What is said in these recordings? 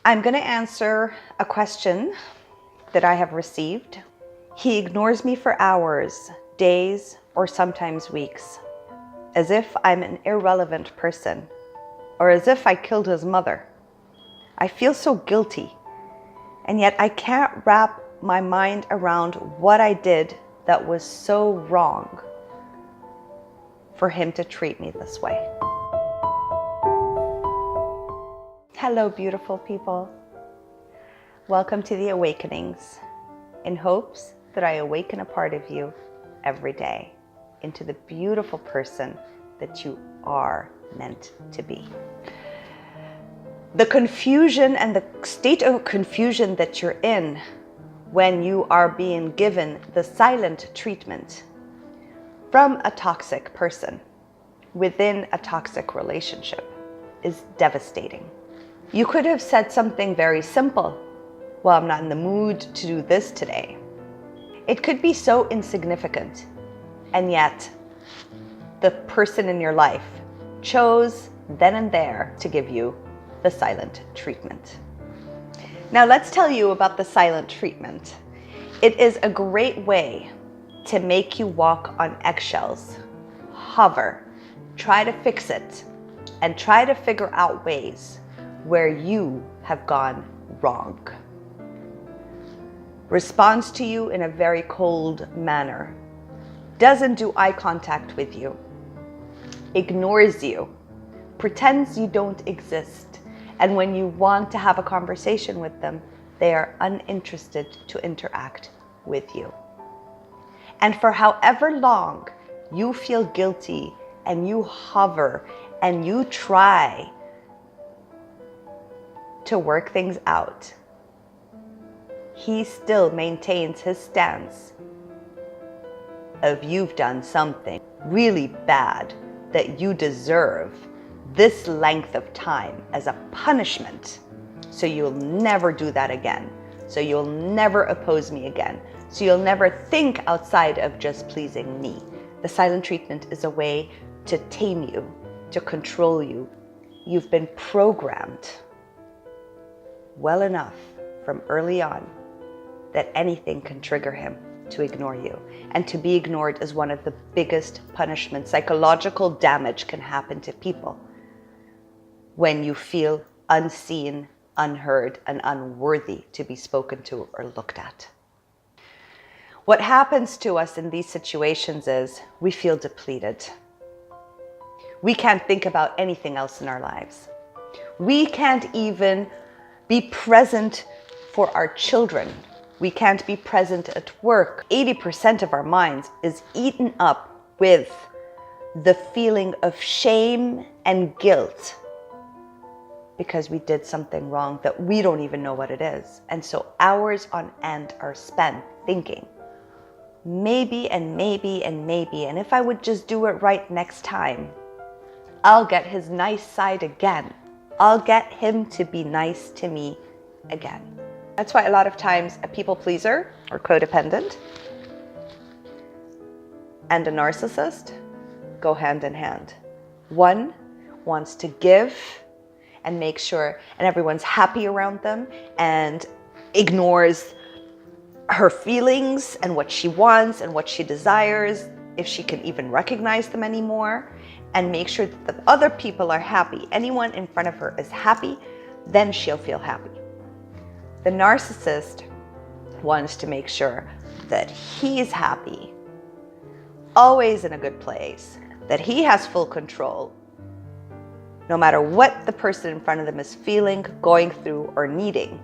I'm going to answer a question that I have received. He ignores me for hours, days, or sometimes weeks, as if I'm an irrelevant person, or as if I killed his mother. I feel so guilty, and yet I can't wrap my mind around what I did that was so wrong for him to treat me this way. Hello, beautiful people. Welcome to the Awakenings, in hopes that I awaken a part of you every day into the beautiful person that you are meant to be. The confusion and the state of confusion that you're in when you are being given the silent treatment from a toxic person within a toxic relationship is devastating. You could have said something very simple. Well, I'm not in the mood to do this today. It could be so insignificant, and yet the person in your life chose then and there to give you the silent treatment. Now let's tell you about the silent treatment. It is a great way to make you walk on eggshells, hover, try to fix it, and try to figure out ways where you have gone wrong. Responds to you in a very cold manner, doesn't do eye contact with you, ignores you, pretends you don't exist, and when you want to have a conversation with them, they are uninterested to interact with you. And for however long you feel guilty and you hover and you try to work things out, he still maintains his stance of you've done something really bad that you deserve this length of time as a punishment, so you'll never do that again, so you'll never oppose me again, so you'll never think outside of just pleasing me. The silent treatment is a way to tame you, to control you. You've been programmed well enough from early on that anything can trigger him to ignore you. And to be ignored is one of the biggest punishments. Psychological damage can happen to people when you feel unseen, unheard, and unworthy to be spoken to or looked at. What happens to us in these situations is we feel depleted. We can't think about anything else in our lives. We can't even be present for our children. We can't be present at work. 80% of our minds is eaten up with the feeling of shame and guilt because we did something wrong that we don't even know what it is. And so hours on end are spent thinking, maybe and maybe and maybe, and if I would just do it right next time, I'll get his nice side again. I'll get him to be nice to me again. That's why a lot of times a people pleaser or codependent and a narcissist go hand in hand. One wants to give and make sure and everyone's happy around them and ignores her feelings and what she wants and what she desires, if she can even recognize them anymore, and make sure that the other people are happy. Anyone in front of her is happy, then she'll feel happy. The narcissist wants to make sure that he's happy, always in a good place, that he has full control, no matter what the person in front of them is feeling, going through, or needing.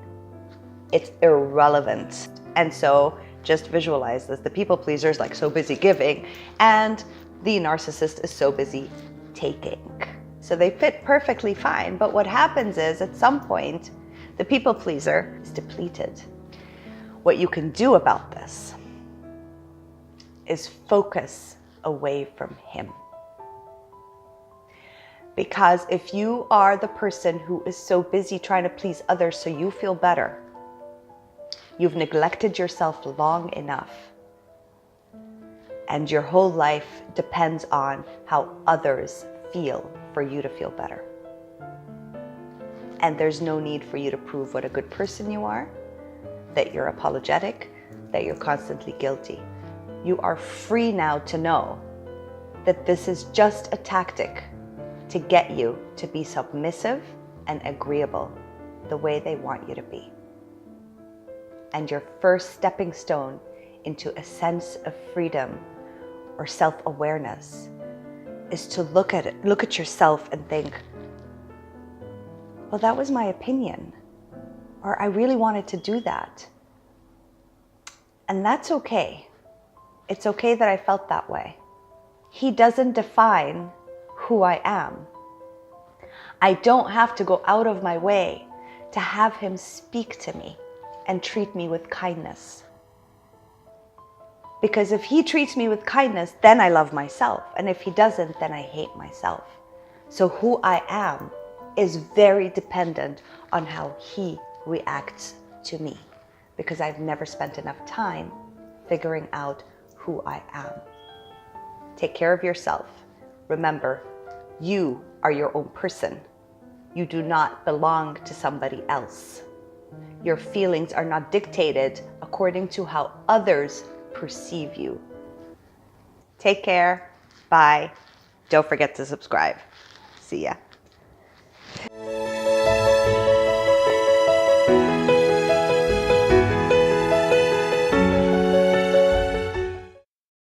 It's irrelevant. And so just visualize this. The people pleaser is like so busy giving, and the narcissist is so busy taking. So they fit perfectly fine. But what happens is at some point, the people pleaser is depleted. What you can do about this is focus away from him. Because if you are the person who is so busy trying to please others so you feel better, you've neglected yourself long enough. And your whole life depends on how others feel for you to feel better. And there's no need for you to prove what a good person you are, that you're apologetic, that you're constantly guilty. You are free now to know that this is just a tactic to get you to be submissive and agreeable the way they want you to be. And your first stepping stone into a sense of freedom or self-awareness is to look at yourself and think, well, that was my opinion, or I really wanted to do that. And that's okay. It's okay that I felt that way. He doesn't define who I am. I don't have to go out of my way to have him speak to me and treat me with kindness. Because if he treats me with kindness, then I love myself. And if he doesn't, then I hate myself. So who I am is very dependent on how he reacts to me, because I've never spent enough time figuring out who I am. Take care of yourself. Remember, you are your own person. You do not belong to somebody else. Your feelings are not dictated according to how others perceive you. Take care. Bye. Don't forget to subscribe. See ya.